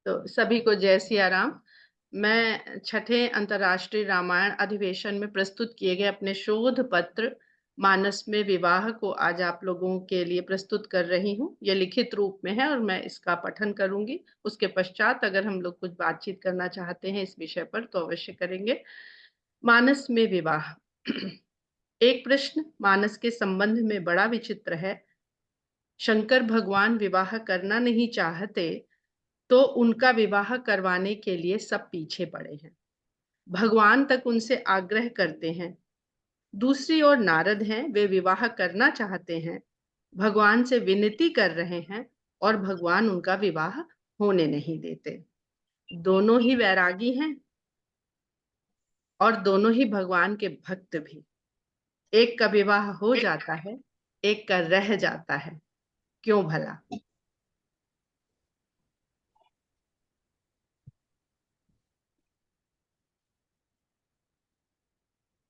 तो सभी को जय सिया राम। मैं छठे अंतर्राष्ट्रीय रामायण अधिवेशन में प्रस्तुत किए गए अपने शोध पत्र मानस में विवाह को आज आप लोगों के लिए प्रस्तुत कर रही हूँ। यह लिखित रूप में है और मैं इसका पठन करूंगी। उसके पश्चात अगर हम लोग कुछ बातचीत करना चाहते हैं इस विषय पर तो अवश्य करेंगे। मानस में विवाह। एक प्रश्न मानस के संबंध में बड़ा विचित्र है। शंकर भगवान विवाह करना नहीं चाहते तो उनका विवाह करवाने के लिए सब पीछे पड़े हैं। भगवान तक उनसे आग्रह करते हैं। दूसरी ओर नारद हैं, वे विवाह करना चाहते हैं, भगवान से विनती कर रहे हैं और भगवान उनका विवाह होने नहीं देते। दोनों ही वैरागी हैं और दोनों ही भगवान के भक्त भी। एक का विवाह हो जाता है, एक का रह जाता है। क्यों भला?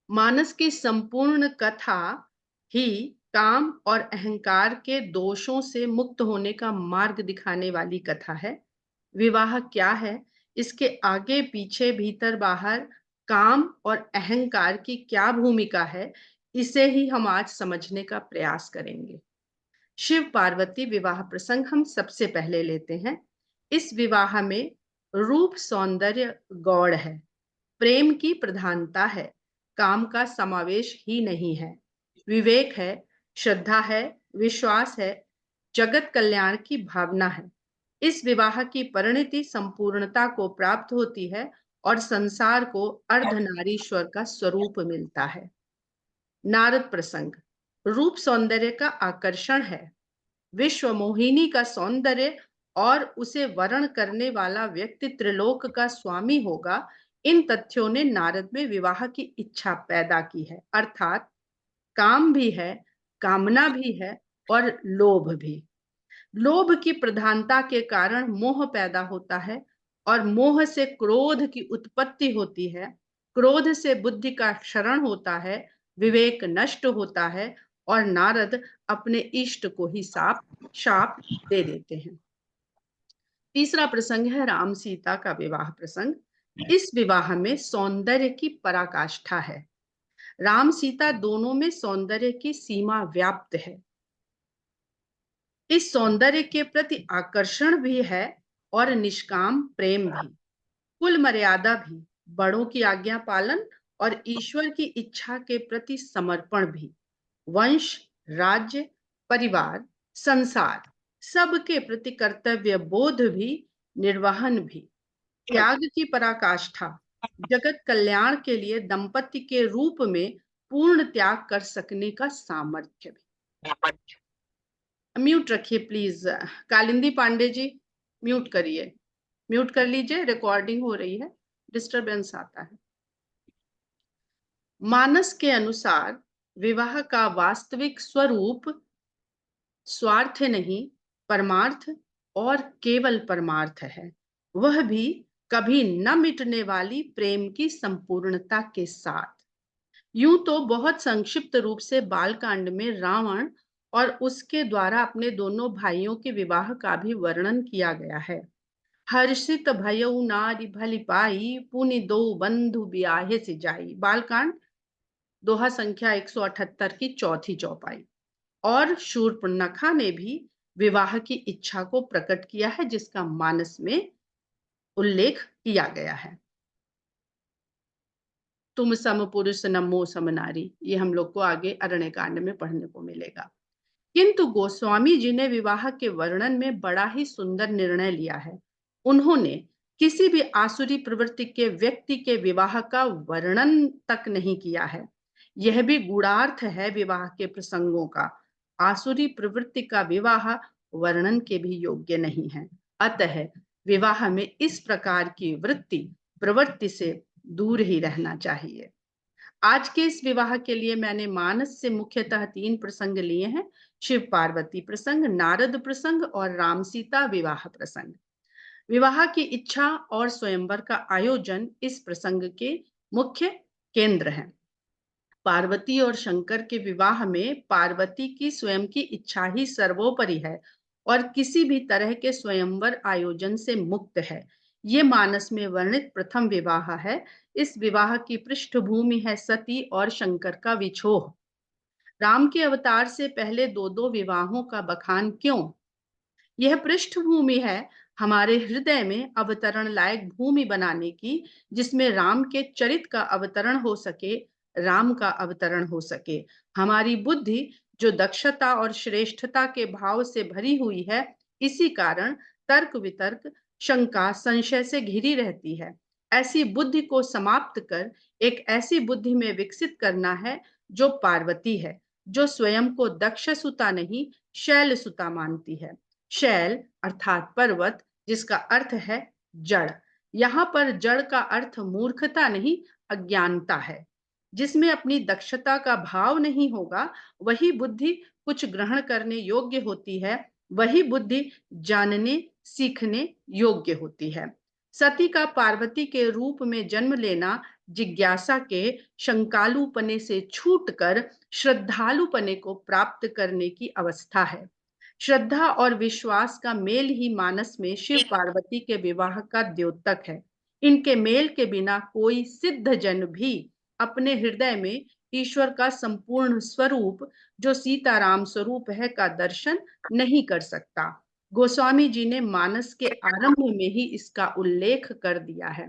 मानस की संपूर्ण कथा ही काम और अहंकार के दोषों से मुक्त होने का मार्ग दिखाने वाली कथा है। विवाह क्या है, इसके आगे पीछे भीतर बाहर काम और अहंकार की क्या भूमिका है, इसे ही हम आज समझने का प्रयास करेंगे। शिव पार्वती विवाह प्रसंग हम सबसे पहले लेते हैं। इस विवाह में रूप सौंदर्य गौड़ है, प्रेम की प्रधानता है, काम का समावेश ही नहीं है। विवेक है, श्रद्धा है, विश्वास है, जगत कल्याण की भावना है। इस विवाह की परिणति संपूर्णता को प्राप्त होती है और संसार को अर्धनारीश्वर का स्वरूप मिलता है। नारद प्रसंग। रूप सौंदर्य का आकर्षण है, विश्व मोहिनी का सौंदर्य और उसे वर्ण करने वाला व्यक्ति त्रिलोक का स्वामी होगा। इन तथ्यों ने नारद में विवाह की इच्छा पैदा की है, अर्थात काम भी है, कामना भी है और लोभ भी। लोभ की प्रधानता के कारण मोह पैदा होता है और मोह से क्रोध की उत्पत्ति होती है। क्रोध से बुद्धि का क्षरण होता है, विवेक नष्ट होता है और नारद अपने इष्ट को ही शाप दे देते हैं। तीसरा प्रसंग है राम सीता का विवाह प्रसंग। इस विवाह में सौंदर्य की पराकाष्ठा है। राम सीता दोनों में सौंदर्य की सीमा व्याप्त है। इस सौंदर्य के प्रति आकर्षण भी है और निष्काम प्रेम भी, कुल मर्यादा भी, बड़ों की आज्ञा पालन और ईश्वर की इच्छा के प्रति समर्पण भी, वंश, राज्य, परिवार, संसार, सबके प्रति कर्तव्य बोध भी, निर्वहन भी, त्याग की पराकाष्ठा, जगत कल्याण के लिए दंपति के रूप में पूर्ण त्याग कर सकने का सामर्थ्य भी। म्यूट रखिए प्लीज। कालिंदी पांडे जी, म्यूट करिए, म्यूट कर लीजिए, रिकॉर्डिंग हो रही है, डिस्टरबेंस आता है। मानस के अनुसार विवाह का वास्तविक स्वरूप स्वार्थ नहीं, परमार्थ और केवल परमार्थ है, वह भी कभी न मिटने वाली प्रेम की संपूर्णता के साथ। यूं तो बहुत संक्षिप्त रूप से बालकांड में रावण और उसके द्वारा अपने दोनों भाइयों के विवाह का भी वर्णन किया गया है। हर्षित भयउ नारी भली पाई, पुनि दो बंधु ब्याहे से जाई। बालकांड दोहा संख्या 178 की चौथी चौपाई। और शूर्पणखा ने भी विवाह की इच्छा को प्रकट किया है, जिसका मानस में उल्लेख किया गया है। तुम सम पुरुष नमो सम नारी, ये हम लोग को आगे अरण्य कांड में पढ़ने को मिलेगा। किंतु गोस्वामी जी ने विवाह के वर्णन में बड़ा ही सुंदर निर्णय लिया है। उन्होंने किसी भी आसुरी प्रवृत्ति के व्यक्ति के विवाह का वर्णन तक नहीं किया है। यह भी गूढ़ार्थ है विवाह के प्रसंगों का। आसुरी प्रवृत्ति का विवाह वर्णन के भी योग्य नहीं है। अतः विवाह में इस प्रकार की वृत्ति प्रवृत्ति से दूर ही रहना चाहिए। आज के इस विवाह के लिए मैंने मानस से मुख्यतः 3 प्रसंग लिए हैं: शिव पार्वती प्रसंग, नारद प्रसंग और राम सीता विवाह प्रसंग। विवाह की इच्छा और स्वयंवर का आयोजन इस प्रसंग के मुख्य केंद्र हैं। पार्वती और शंकर के विवाह में पार्वती की स्वयं की इच्छा ही सर्वोपरि है और किसी भी तरह के स्वयंवर आयोजन से मुक्त है। ये मानस में वर्णित प्रथम विवाह है। इस विवाह की पृष्ठभूमि है सती और शंकर का विछोह। राम के अवतार से पहले दो दो विवाहों का बखान क्यों? यह पृष्ठभूमि है हमारे हृदय में अवतरण लायक भूमि बनाने की, जिसमें राम के चरित का अवतरण हो सके, राम का अवतरण हो सके। हमारी बुद्धि जो दक्षता और श्रेष्ठता के भाव से भरी हुई है, इसी कारण तर्क वितर्क, शंका, संशय से घिरी रहती है। ऐसी बुद्धि को समाप्त कर एक ऐसी बुद्धि में विकसित करना है जो पार्वती है, जो स्वयं को दक्ष सुता नहीं, शैल सुता मानती है। शैल अर्थात पर्वत, जिसका अर्थ है जड़। यहाँ पर जड़ का अर्थ मूर्खता नहीं, अज्ञानता है। जिसमें अपनी दक्षता का भाव नहीं होगा, वही बुद्धि कुछ ग्रहण करने योग्य होती है, वही बुद्धि जानने सीखने योग्य होती है। सती का पार्वती के रूप में जन्म लेना जिज्ञासा के शंकालुपने से छूटकर श्रद्धालुपने को प्राप्त करने की अवस्था है। श्रद्धा और विश्वास का मेल ही मानस में शिव पार्वती के विवाह का द्योतक है। इनके मेल के बिना कोई सिद्ध जन भी अपने हृदय में ईश्वर का संपूर्ण स्वरूप, जो सीताराम स्वरूप है, का दर्शन नहीं कर सकता। गोस्वामी जी ने मानस के आरंभ में ही इसका उल्लेख कर दिया है।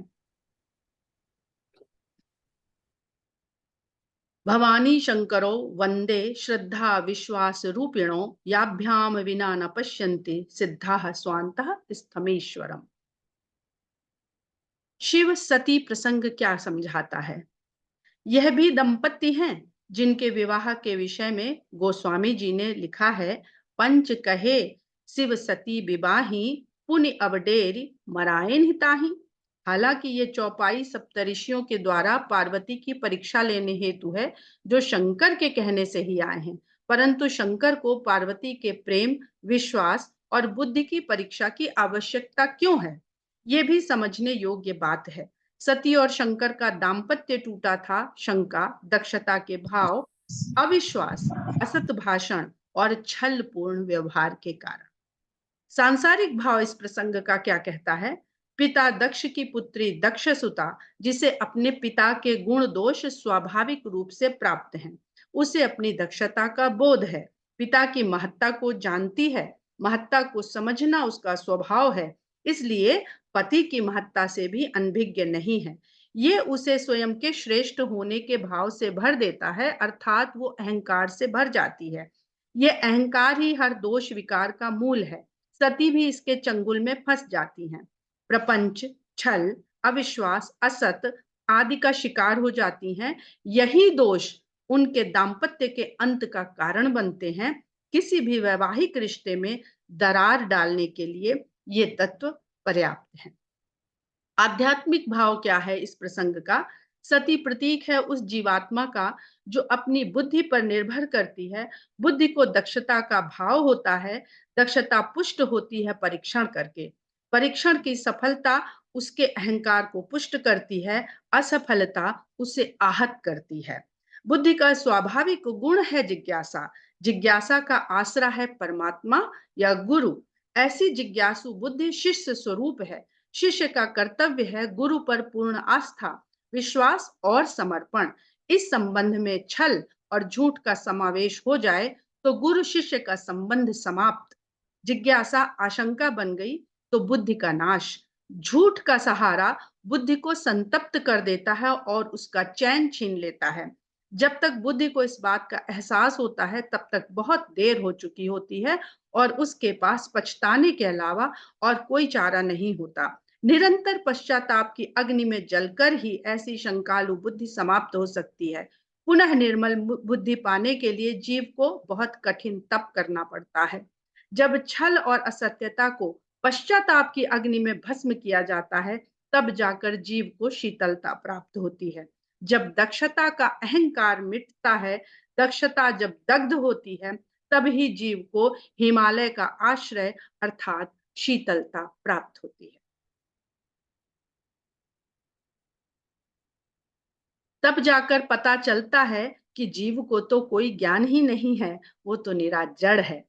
भवानी शंकरो वंदे श्रद्धा विश्वास रूपिणो, याभ्याम विना न पश्यन्ति सिद्धाः स्वान्तः स्थमेश्वरम। शिव सती प्रसंग क्या समझाता है? यह भी दंपति हैं जिनके विवाह के विषय में गोस्वामी जी ने लिखा है, पंच कहे शिव सती विवाही, पुनि अवडेरी मरायन हिताही। हालांकि ये चौपाई सप्तऋषियों के द्वारा पार्वती की परीक्षा लेने हेतु है, जो शंकर के कहने से ही आए हैं, परंतु शंकर को पार्वती के प्रेम, विश्वास और बुद्धि की परीक्षा की आवश्यकता क्यों है, ये भी समझने योग्य बात है। सती और शंकर का दाम्पत्य टूटा था शंका, दक्षता के भाव, अविश्वास, असत भाषण और छल पूर्ण व्यवहार के कारण। सांसारिक भाव इस प्रसंग का क्या कहता है? पिता दक्ष की पुत्री दक्ष सुता, जिसे अपने पिता के गुण दोष स्वाभाविक रूप से प्राप्त हैं, उसे अपनी दक्षता का बोध है, पिता की महत्ता को जानती है, महत्ता को समझना उसका स्वभाव है, इसलिए पति की महत्ता से भी अनभिज्ञ नहीं है। ये उसे स्वयं के श्रेष्ठ होने के भाव से भर देता है, अर्थात वो अहंकार से भर जाती है। ये अहंकार ही हर दोष विकार का मूल है। सती भी इसके चंगुल में फंस जाती हैं। प्रपंच, छल, अविश्वास, असत आदि का शिकार हो जाती हैं। यही दोष उनके दाम्पत्य के अंत का कारण बनते हैं। किसी भी वैवाहिक रिश्ते में दरार डालने के लिए ये तत्व पर्याप्त है। आध्यात्मिक भाव क्या है इस प्रसंग का? सती प्रतीक है उस जीवात्मा का जो अपनी बुद्धि पर निर्भर करती है। बुद्धि को दक्षता का भाव होता है। दक्षता पुष्ट होती है परीक्षण करके। परीक्षण की सफलता उसके अहंकार को पुष्ट करती है, असफलता उसे आहत करती है। बुद्धि का स्वाभाविक गुण है जिज्ञासा। जिज्ञासा का आसरा है परमात्मा या गुरु। ऐसी जिज्ञासु बुद्धि शिष्य स्वरूप है। शिष्य का कर्तव्य है गुरु पर पूर्ण आस्था, विश्वास और समर्पण। इस संबंध में छल और झूठ का समावेश हो जाए तो गुरु शिष्य का संबंध समाप्त। जिज्ञासा आशंका बन गई तो बुद्धि का नाश। झूठ का सहारा बुद्धि को संतप्त कर देता है और उसका चैन छीन लेता है। जब तक बुद्धि को इस बात का एहसास होता है, तब तक बहुत देर हो चुकी होती है और उसके पास पछताने के अलावा और कोई चारा नहीं होता। निरंतर पश्चाताप की अग्नि में जलकर ही ऐसी शंकालु बुद्धि समाप्त हो सकती है। पुनः निर्मल बुद्धि पाने के लिए जीव को बहुत कठिन तप करना पड़ता है। जब छल और असत्यता को पश्चाताप की अग्नि में भस्म किया जाता है, तब जाकर जीव को शीतलता प्राप्त होती है। जब दक्षता का अहंकार मिटता है, दक्षता जब दग्ध होती है, तब ही जीव को हिमालय का आश्रय अर्थात शीतलता प्राप्त होती है। तब जाकर पता चलता है कि जीव को तो कोई ज्ञान ही नहीं है, वो तो निरा जड़ है,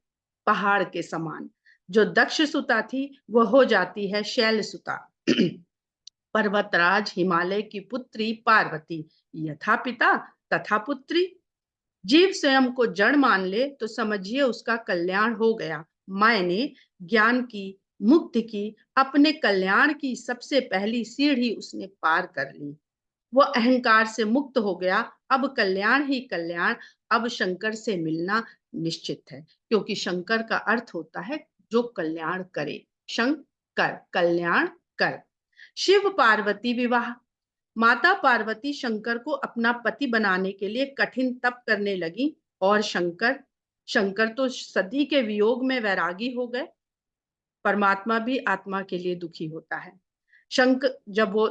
पहाड़ के समान। जो दक्ष सुता थी वह हो जाती है शैल सुता। पर्वतराज हिमालय की पुत्री पार्वती, यथा पिता तथा पुत्री। जीव स्वयं को जड़ मान ले तो समझिए उसका कल्याण हो गया। मायने ज्ञान की, मुक्ति की, अपने कल्याण की सबसे पहली सीढ़ी उसने पार कर ली। वो अहंकार से मुक्त हो गया। अब कल्याण ही कल्याण। अब शंकर से मिलना निश्चित है, क्योंकि शंकर का अर्थ होता है जो कल्याण करे। शंकर कल्याण कर। शिव पार्वती विवाह। माता पार्वती शंकर को अपना पति बनाने के लिए कठिन तप करने लगी, और शंकर शंकर तो सती के वियोग में वैरागी हो गए। परमात्मा भी आत्मा के लिए दुखी होता है। शंक जब वो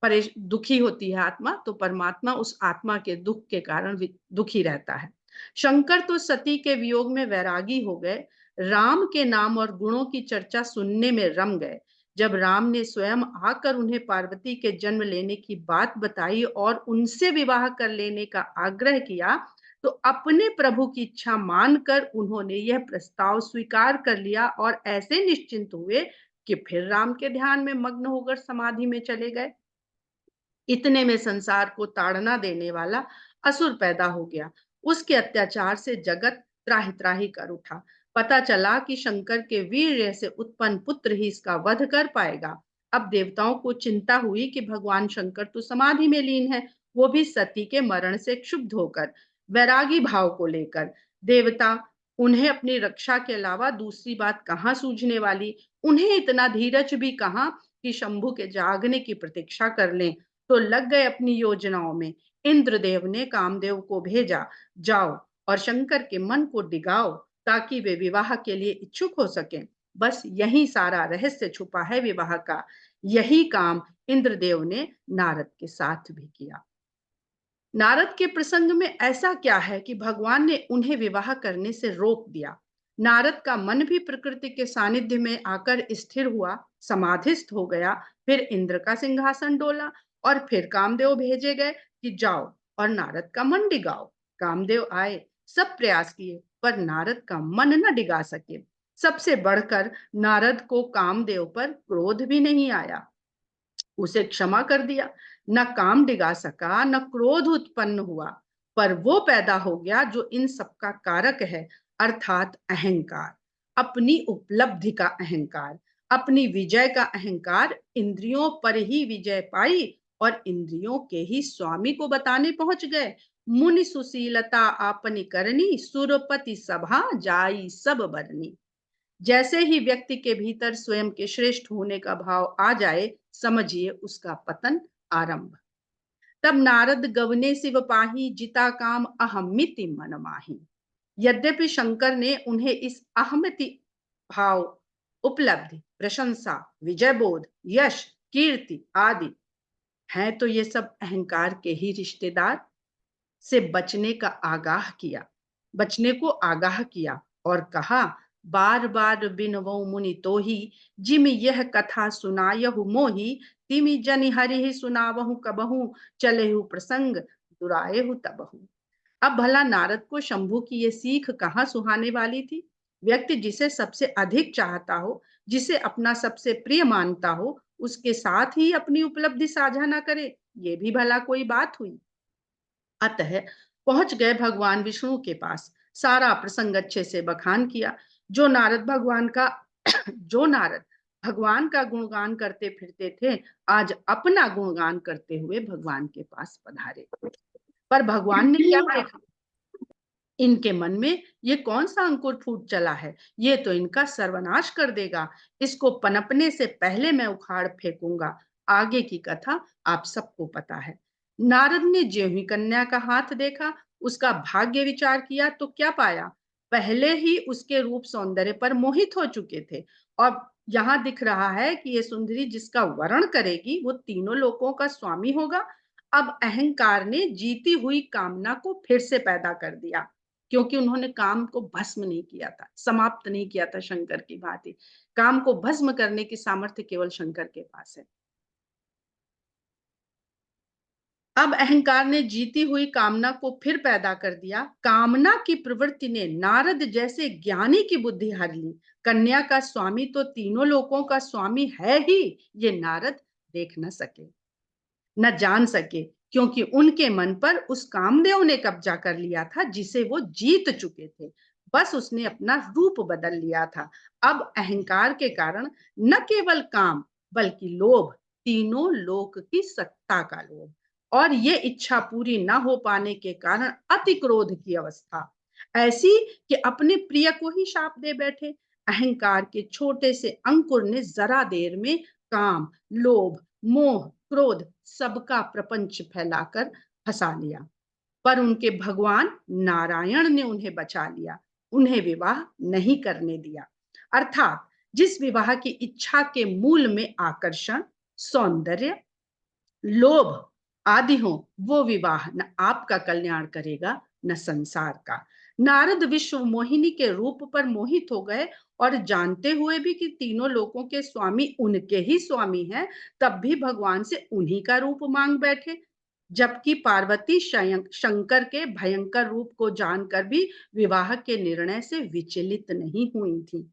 दुखी होती है आत्मा, तो परमात्मा उस आत्मा के दुख के कारण दुखी रहता है। शंकर तो सती के वियोग में वैरागी हो गए। राम के नाम और गुणों की चर्चा सुनने में रम गए। जब राम ने स्वयं आकर उन्हें पार्वती के जन्म लेने की बात बताई और उनसे विवाह कर लेने का आग्रह किया, तो अपने प्रभु की इच्छा मानकर उन्होंने यह प्रस्ताव स्वीकार कर लिया और ऐसे निश्चिंत हुए कि फिर राम के ध्यान में मग्न होकर समाधि में चले गए। इतने में संसार को ताड़ना देने वाला असुर पैदा हो गया। उसके अत्याचार से जगत त्राहि त्राहि कर उठा। पता चला कि शंकर के वीर्य से उत्पन्न पुत्र ही इसका वध कर पाएगा। अब देवताओं को चिंता हुई कि भगवान शंकर तो समाधि में लीन है, वो भी सती के मरण से क्षुब्ध होकर, वैरागी भाव को लेकर। देवता उन्हें अपनी रक्षा के अलावा दूसरी बात कहाँ सूझने वाली। उन्हें इतना धीरज भी कहाँ कि शंभु के जागने की प्रतीक्षा कर लें। तो लग गए अपनी योजनाओं में। इंद्रदेव ने कामदेव को भेजा, जाओ और शंकर के मन को डिगाओ ताकि वे विवाह के लिए इच्छुक हो सकें। बस यही सारा रहस्य छुपा है विवाह का। यही काम इंद्रदेव ने नारद के साथ भी किया। नारद के प्रसंग में ऐसा क्या है कि भगवान ने उन्हें विवाह करने से रोक दिया। नारद का मन भी प्रकृति के सानिध्य में आकर स्थिर हुआ, समाधिस्थ हो गया। फिर इंद्र का सिंहासन डोला और फिर कामदेव भेजे गए कि जाओ और नारद का मन डिगाओ। कामदेव आए, सब प्रयास किए, पर नारद का मन न डिगा सके। सबसे बढ़कर नारद को कामदेव पर क्रोध भी नहीं आया, उसे क्षमा कर दिया। न काम डिगा सका, न क्रोध उत्पन्न हुआ, पर वो पैदा हो गया जो इन सबका कारक है, अर्थात अहंकार। अपनी उपलब्धि का अहंकार, अपनी विजय का अहंकार। इंद्रियों पर ही विजय पाई और इंद्रियों के ही स्वामी को बताने पहुंच गए। मुनि सुशीलता आपनी करनी, सुरपति सभा जाई सब बरनी। जैसे ही व्यक्ति के भीतर स्वयं के श्रेष्ठ होने का भाव आ जाए, समझिए उसका पतन आरंभ। तब नारद गवने शिव पाही, जिता काम अहमिति मन माही। यद्यपि शंकर ने उन्हें इस अहमिति भाव, उपलब्धि, प्रशंसा, विजय बोध, यश, कीर्ति आदि हैं, तो ये सब अहंकार के ही रिश्तेदार, से बचने को आगाह किया और कहा, बार बार बिनवऊ मुनि तो ही, जिम यह कथा सुनायहु मोही, तिमि जनि हरि सुनावहु कबहू, चलेहु प्रसंग दुराएहु तबहू। अब भला नारद को शंभू की ये सीख कहाँ सुहाने वाली थी। व्यक्ति जिसे सबसे अधिक चाहता हो, जिसे अपना सबसे प्रिय मानता हो, उसके साथ ही अपनी उपलब्धि साझा ना करे, ये भी भला कोई बात हुई। अतः पहुंच गए भगवान विष्णु के पास। सारा प्रसंग अच्छे से बखान किया। जो नारद भगवान का जो नारद भगवान का गुणगान करते फिरते थे, आज अपना गुणगान करते हुए भगवान के पास पधारे। पर भगवान ने क्या देखा, इनके मन में ये कौन सा अंकुर फूट चला है, ये तो इनका सर्वनाश कर देगा। इसको पनपने से पहले मैं उखाड़ फेंकूंगा। आगे की कथा आप सबको पता है। नारद ने ज्यों ही कन्या का हाथ देखा, उसका भाग्य विचार किया, तो क्या पाया। पहले ही उसके रूप सौंदर्य पर मोहित हो चुके थे, और यहाँ दिख रहा है कि ये सुंदरी जिसका वर्ण करेगी वो तीनों लोकों का स्वामी होगा। अब अहंकार ने जीती हुई कामना को फिर से पैदा कर दिया, क्योंकि उन्होंने काम को भस्म नहीं किया था, समाप्त नहीं किया था शंकर की भांति। काम को भस्म करने की सामर्थ्य केवल शंकर के पास है। अब अहंकार ने जीती हुई कामना को फिर पैदा कर दिया। कामना की प्रवृत्ति ने नारद जैसे ज्ञानी की बुद्धि हर ली। कन्या का स्वामी तो तीनों लोकों का स्वामी है ही, ये नारद देख न सके, न जान सके, क्योंकि उनके मन पर उस कामदेव ने कब्जा कर लिया था जिसे वो जीत चुके थे। बस उसने अपना रूप बदल लिया था। अब अहंकार के कारण न केवल काम बल्कि लोभ, तीनों लोक की सत्ता का लोभ, और ये इच्छा पूरी न हो पाने के कारण अति क्रोध की अवस्था, ऐसी कि अपने प्रिय को ही शाप दे बैठे। अहंकार के छोटे से अंकुर ने जरा देर में काम, लोभ, मोह, क्रोध सबका प्रपंच फैलाकर फंसा लिया। पर उनके भगवान नारायण ने उन्हें बचा लिया, उन्हें विवाह नहीं करने दिया। अर्थात जिस विवाह की इच्छा के मूल में आकर्षण, सौंदर्य, लोभ आदि हो, वो विवाह न आपका कल्याण करेगा न संसार का। नारद विश्व मोहिनी के रूप पर मोहित हो गए, और जानते हुए भी कि तीनों लोकों के स्वामी उनके ही स्वामी हैं, तब भी भगवान से उन्हीं का रूप मांग बैठे। जबकि पार्वती शंकर के भयंकर रूप को जानकर भी विवाह के निर्णय से विचलित नहीं हुई थी।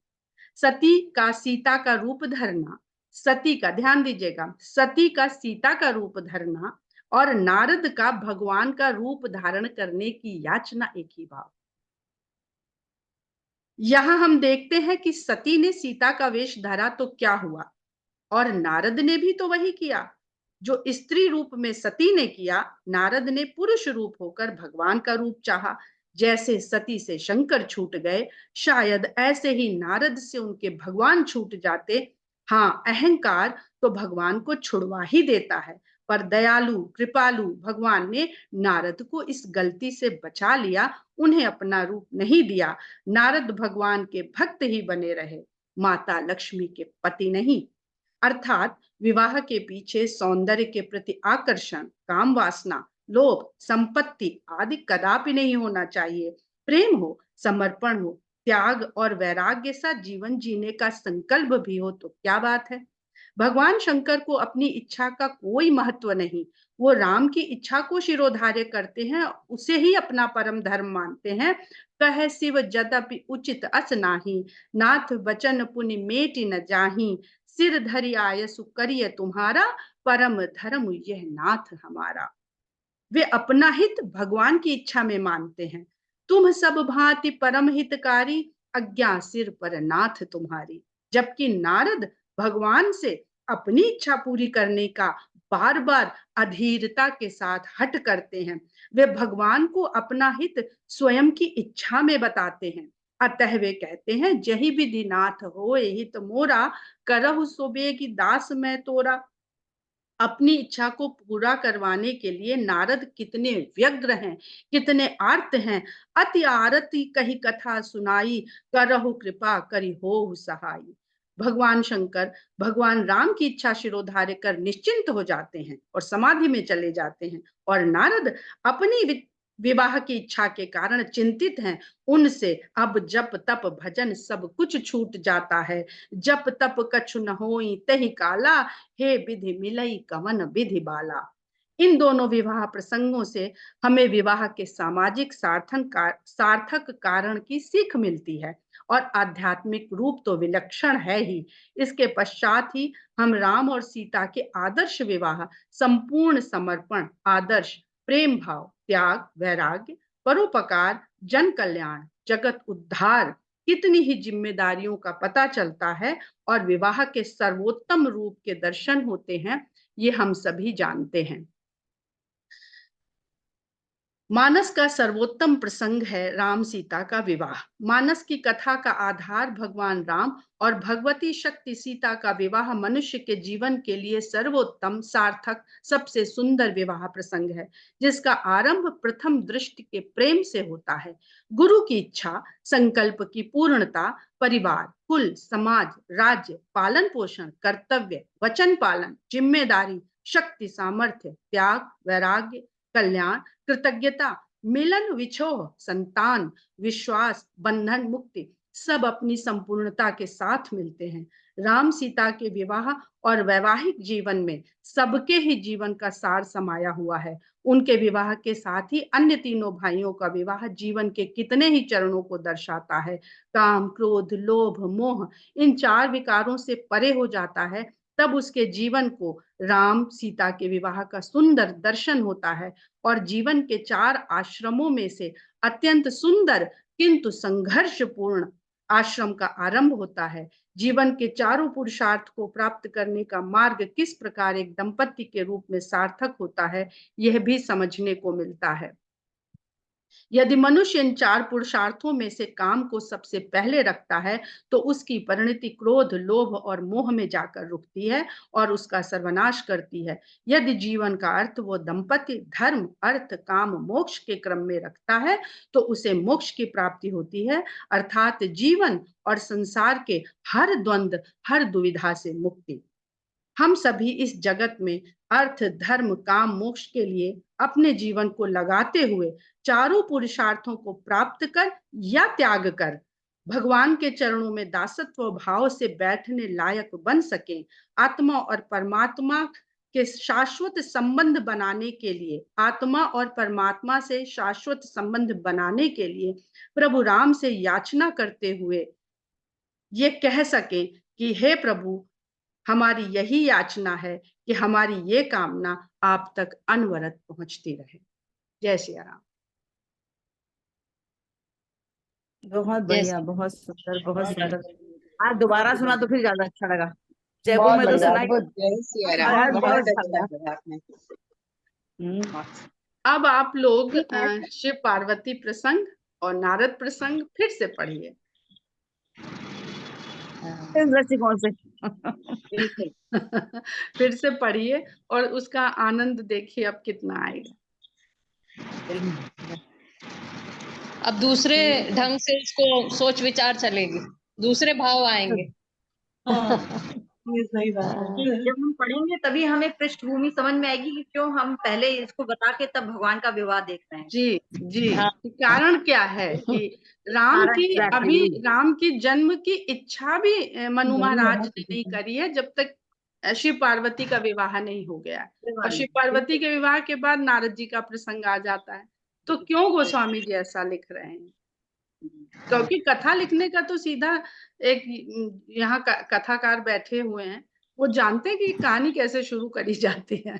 सती का सीता का रूप धरना, सती का ध्यान दीजिएगा, सती का सीता का रूप धरना और नारद का भगवान का रूप धारण करने की याचना एक ही भाव। यहां हम देखते हैं कि सती ने सीता का वेश धरा तो क्या हुआ, और नारद ने भी तो वही किया। जो स्त्री रूप में सती ने किया, नारद ने पुरुष रूप होकर भगवान का रूप चाहा। जैसे सती से शंकर छूट गए, शायद ऐसे ही नारद से उनके भगवान छूट जाते। हाँ, अहंकार तो भगवान को छुड़वा ही देता है, पर दयालु कृपालु भगवान ने नारद को इस गलती से बचा लिया, उन्हें अपना रूप नहीं दिया। नारद भगवान के भक्त ही बने रहे, माता लक्ष्मी के पति नहीं। अर्थात विवाह के पीछे सौंदर्य के प्रति आकर्षण, काम वासना, लोभ, संपत्ति आदि कदापि नहीं होना चाहिए। प्रेम हो, समर्पण हो, त्याग और वैराग्य सा जीवन जीने का संकल्प भी हो तो क्या बात है। भगवान शंकर को अपनी इच्छा का कोई महत्व नहीं। वो राम की इच्छा को शिरोधार्य करते हैं, उसे ही अपना परम धर्म मानते हैं। कह शिव जदपि उचित अस नाही, नाथ बचन पुनि मेटि न जाही, सिर धरि आयसु करिय तुम्हारा, परम धर्म यह नाथ हमारा। वे अपना हित भगवान की इच्छा में मानते हैं। तुम सब भांति परम हितकारी, अज्ञा सिर पर नाथ तुम्हारी। जबकि नारद भगवान से अपनी इच्छा पूरी करने का बार बार अधीरता के साथ हट करते हैं। वे भगवान को अपना हित स्वयं की इच्छा में बताते हैं। अतः वे कहते हैं, जही विधि नाथ होए हित मोरा, करहु सोबेगी दास मैं तोरा। अपनी इच्छा को पूरा करवाने के लिए नारद कितने व्यग्र हैं, कितने आर्त हैं। अति आरती कही कथा सुनाई, करहु कृपा करी हो सहाई। भगवान शंकर भगवान राम की इच्छा शिरोधार्य कर निश्चिंत हो जाते हैं और समाधि में चले जाते हैं, और नारद अपनी विवाह की इच्छा के कारण चिंतित हैं। उनसे अब जप तप भजन सब कुछ छूट जाता है। जप तप कछु न होई तही काला, हे विधि मिलई कवन विधि बाला। इन दोनों विवाह प्रसंगों से हमें विवाह के सामाजिक सार्थक कारण की सीख मिलती है, और आध्यात्मिक रूप तो विलक्षण है ही। इसके पश्चात ही हम राम और सीता के आदर्श विवाह, संपूर्ण समर्पण, आदर्श प्रेम भाव, त्याग, वैराग्य, परोपकार, जन कल्याण, जगत उद्धार, कितनी ही जिम्मेदारियों का पता चलता है, और विवाह के सर्वोत्तम रूप के दर्शन होते हैं, ये हम सभी जानते हैं। मानस का सर्वोत्तम प्रसंग है राम सीता का विवाह। मानस की कथा का आधार भगवान राम और भगवती शक्ति सीता का विवाह मनुष्य के जीवन के लिए सर्वोत्तम, सार्थक, सबसे सुंदर विवाह प्रसंग है, जिसका आरंभ प्रथम दृष्टि के प्रेम से होता है। गुरु की इच्छा, संकल्प की पूर्णता, परिवार, कुल, समाज, राज्य, पालन पोषण, कर्तव्य, वचन पालन, जिम्मेदारी, शक्ति, सामर्थ्य, त्याग, वैराग्य, कल्याण, कृतज्ञता, मिलन, विछोह, संतान, विश्वास, बंधन, मुक्ति, सब अपनी संपूर्णता के साथ मिलते हैं। राम सीता के विवाह और वैवाहिक जीवन में सबके ही जीवन का सार समाया हुआ है। उनके विवाह के साथ ही अन्य तीनों भाइयों का विवाह जीवन के कितने ही चरणों को दर्शाता है। काम, क्रोध, लोभ, मोह इन 4 विकारों से परे हो जाता है, तब उसके जीवन को राम सीता के विवाह का सुंदर दर्शन होता है और जीवन के 4 आश्रमों में से अत्यंत सुंदर किंतु संघर्षपूर्ण आश्रम का आरंभ होता है। जीवन के चारों पुरुषार्थ को प्राप्त करने का मार्ग किस प्रकार एक दंपति के रूप में सार्थक होता है, यह भी समझने को मिलता है। यदि मनुष्य इन 4 पुरुषार्थों में से काम को सबसे पहले रखता है, तो उसकी परिणति क्रोध, लोभ और मोह में जाकर रुकती है और उसका सर्वनाश करती है। यदि जीवन का अर्थ वो दंपति धर्म, अर्थ, काम, मोक्ष के क्रम में रखता है, तो उसे मोक्ष की प्राप्ति होती है, अर्थात जीवन और संसार के हर द्वंद्व, हर दुविधा से मुक्ति। हम सभी इस जगत में अर्थ, धर्म, काम, मोक्ष के लिए अपने जीवन को लगाते हुए चारों पुरुषार्थों को प्राप्त कर या त्याग कर भगवान के चरणों में दासत्व भाव से बैठने लायक बन सके। आत्मा और परमात्मा के शाश्वत संबंध बनाने के लिए, आत्मा और परमात्मा से शाश्वत संबंध बनाने के लिए प्रभु राम से याचना करते हुए ये कह सके कि हे प्रभु, हमारी यही याचना है कि हमारी ये कामना आप तक अनवरत पहुंचती रहे। जय सिया राम। बहुत जय बढ़िया, श्री बहुत सुंदर, बहुत सुंदर। आज दोबारा सुना तो फिर ज्यादा अच्छा लगा। जयपुर बहुत में तो बढ़िया, सुना ही, अद्भुत, जय सिया और राम, आज बहुत बहुत अच्छा अच्छा लगा। कहा आपने। अब आप लोग ठीक है। शिव पार्वती प्रसंग और नारद प्रसंग फिर से पढ़िए। इस दृष्टिकोण से बिल्कुल। फिर से पढ़िए और उसका आनंद देखिए अब कितना आएगा। अब दूसरे ढंग से इसको सोच विचार चलेगी, दूसरे भाव आएंगे। ये सही बात है। जब हम पढ़ेंगे तभी हमें पृष्ठभूमि समझ में आएगी कि क्यों हम पहले इसको बता के तब भगवान का विवाह देख रहे हैं। जी जी, हाँ। कारण क्या है कि राम कारण की अभी राम की जन्म की इच्छा भी मनु महाराज ने नहीं करी है जब तक शिव पार्वती का विवाह नहीं हो गया। और शिव पार्वती के विवाह के बाद नारद जी का प्रसंग आ जाता है। तो क्यों गोस्वामी जी ऐसा लिख रहे हैं? क्योंकि कथा लिखने का तो सीधा एक यहाँ कथाकार बैठे हुए हैं, वो जानते हैं कि कहानी कैसे शुरू करी जाती है।